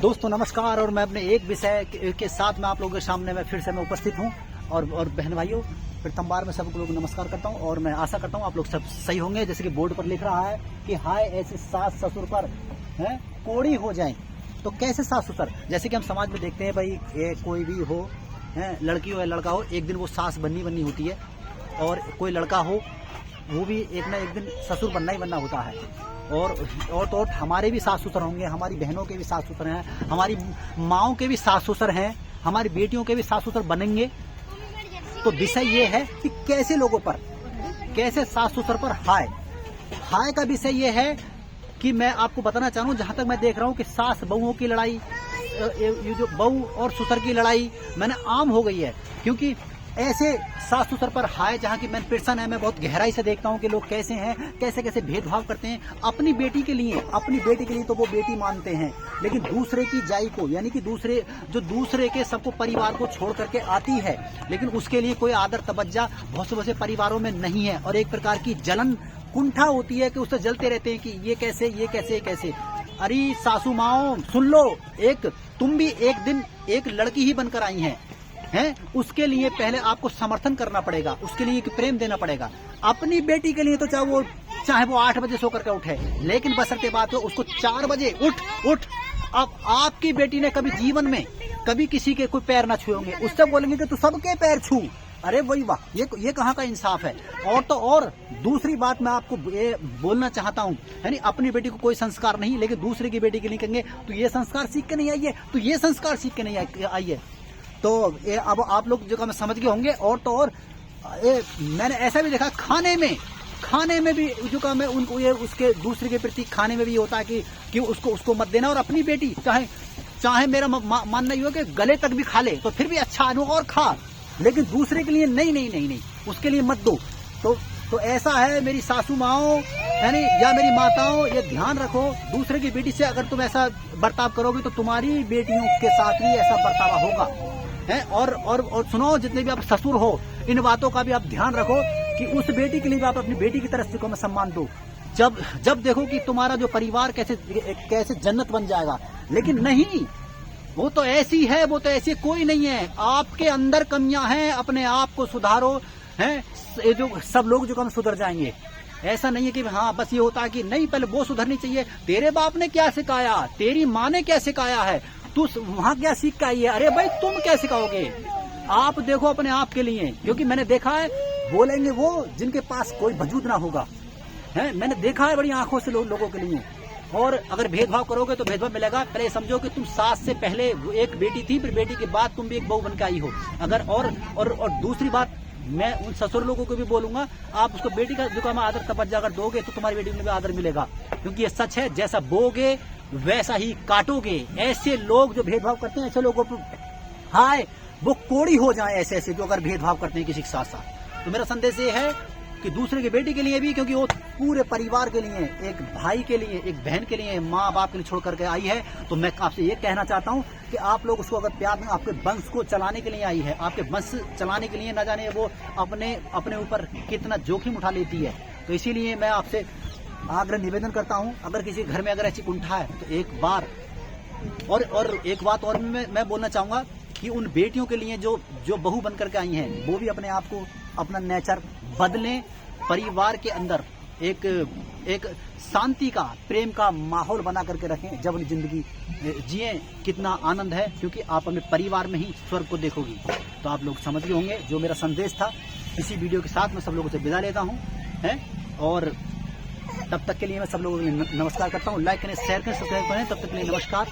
दोस्तों नमस्कार। और मैं अपने एक विषय के साथ में आप लोगों के सामने मैं फिर से मैं उपस्थित हूं। और बहन भाइयों, प्रथम बार मैं सब लोग नमस्कार करता हूं और मैं आशा करता हूं आप लोग सब सही होंगे। जैसे कि बोर्ड पर लिख रहा है कि हाय ऐसे सास ससुर पर हैं कोड़ी हो जाए। तो कैसे सास ससुर, जैसे कि हम समाज में देखते हैं भाई, कोई भी हो, है लड़की हो या लड़का हो, एक दिन वो सास बननी होती है। और कोई लड़का हो वो भी एक ना एक दिन ससुर बनना ही बनना होता है। और तो हमारे भी सास ससुर होंगे, हमारी बहनों के भी सास ससुर हैं, हमारी माओं के भी सास ससुर हैं, हमारी बेटियों के भी सास ससुर बनेंगे। तो विषय ये है कि कैसे लोगों पर, कैसे सास ससुर पर हाय का विषय ये है कि मैं आपको बताना चाहूँ, जहाँ तक मैं देख रहा हूँ कि सास बहुओं की लड़ाई, ये जो बहू और ससुर की लड़ाई मैंने आम हो गई है। क्योंकि ऐसे सास ससुर पर हाय, जहाँ की मैं पर्सन है, मैं बहुत गहराई से देखता हूँ कि लोग कैसे हैं, कैसे कैसे भेदभाव करते हैं अपनी बेटी के लिए। तो वो बेटी मानते हैं, लेकिन दूसरे की जाई को, यानी कि दूसरे के सबको परिवार को छोड़ करके आती है, लेकिन उसके लिए कोई आदर तवज्जा बहुत से परिवारों में नहीं है। और एक प्रकार की जलन कुंठा होती है कि उससे जलते रहते हैं कि ये कैसे। अरे सासू माओ सुन लो, तुम भी एक दिन एक लड़की ही बनकर आई हैं, उसके लिए पहले आपको समर्थन करना पड़ेगा, उसके लिए प्रेम देना पड़ेगा। अपनी बेटी के लिए तो चाहे वो 8 बजे सो करके उठे, लेकिन बशर्ते बात हो उसको 4 बजे उठ। अब आपकी बेटी ने कभी जीवन में कभी किसी के कोई पैर ना छुए होंगे, उससे बोलेंगे कि तू सबके पैर छू। अरे वही वाह, ये कहाँ का इंसाफ है। और दूसरी बात मैं आपको ये बोलना चाहता हूँ, यानी अपनी बेटी को कोई संस्कार नहीं, लेकिन दूसरे की बेटी के लिए कहेंगे तो ये संस्कार सीख के नहीं आई है, तो ये संस्कार सीख के नहीं आई है। तो ये अब आप लोग जो मैं समझ गए होंगे। और मैंने ऐसा भी देखा खाने में भी जो मैं उनको ये उसके दूसरे के प्रति खाने में भी होता है कि उसको मत देना। और अपनी बेटी चाहे मेरा मानना ये हो कि गले तक भी खा ले तो फिर भी अच्छा और खा, लेकिन दूसरे के लिए नहीं, उसके लिए मत दो। तो ऐसा है मेरी सासू माओ, यानी या मेरी माताओं, ये ध्यान रखो, दूसरे की बेटी से अगर तुम ऐसा बर्ताव करोगे तो तुम्हारी बेटियों के साथ भी ऐसा बर्ताव होगा। और सुनो, जितने भी आप ससुर हो, इन बातों का भी आप ध्यान रखो कि उस बेटी के लिए भी आप अपनी बेटी की तरफ से को सम्मान दो। जब देखो कि तुम्हारा जो परिवार कैसे जन्नत बन जाएगा। लेकिन नहीं, वो तो ऐसी है, कोई नहीं है। आपके अंदर कमियां हैं, अपने आप को सुधारो, हैं ये जो सब लोग जो सुधर जाएंगे। ऐसा नहीं है कि हाँ बस ये होता है कि नहीं पहले वो सुधरनी चाहिए। तेरे बाप ने क्या सिखाया, तेरी माँ ने क्या सिखाया है, तू वहां क्या सीख के आई है। अरे भाई तुम क्या सिखाओगे, आप देखो अपने आप के लिए। क्योंकि मैंने देखा है, बोलेंगे वो जिनके पास कोई वजूद ना होगा, है मैंने देखा है बड़ी आंखों से लोगों के लिए। और अगर भेदभाव करोगे तो भेदभाव मिलेगा। पहले समझो कि तुम सास से पहले एक बेटी थी, फिर बेटी के बाद तुम भी एक बहू बन के आई हो। अगर और दूसरी बात, मैं उन ससुर लोगों को भी बोलूंगा, आप उसको बेटी का जो काम आदर तवज्जो अगर दोगे तो तुम्हारी बेटी में भी आदर मिलेगा। क्योंकि ये सच है, जैसा बोगे वैसा ही काटोगे। ऐसे लोग जो भेदभाव करते हैं, ऐसे लोगों पर वो कोड़ी हो जाए, ऐसे जो अगर भेदभाव करते हैं किसी के साथ साथ। तो मेरा संदेश ये है कि दूसरे की बेटी के लिए भी, क्योंकि वो पूरे परिवार के लिए, एक भाई के लिए, एक बहन के लिए, माँ बाप के लिए छोड़ करके आई है। तो मैं आपसे ये कहना चाहता हूँ कि आप लोग उसको अगर प्यार में, आपके वंश को चलाने के लिए आई है, आपके वंश चलाने के लिए, न जाने वो अपने ऊपर कितना जोखिम उठा लेती है। तो इसीलिए मैं आपसे आग्रह निवेदन करता हूँ, अगर किसी घर में अगर ऐसी कुंठा है तो एक बार और एक बात और मैं बोलना चाहूंगा कि उन बेटियों के लिए जो बहू बनकर के आई हैं, वो भी अपने आप को, अपना नेचर बदलें। परिवार के अंदर एक शांति का, प्रेम का माहौल बना करके रखें। जब जिंदगी जिए कितना आनंद है, क्योंकि आप अपने परिवार में ही स्वर्ग को देखोगी। तो आप लोग समझ गए होंगे जो मेरा संदेश था। इसी वीडियो के साथ मैं सब लोगों से विदा लेता हूँ, और तब तक के लिए मैं सब लोगों को नमस्कार करता हूँ। लाइक करें, शेयर करें, सब्सक्राइब करें। तब तक के लिए नमस्कार।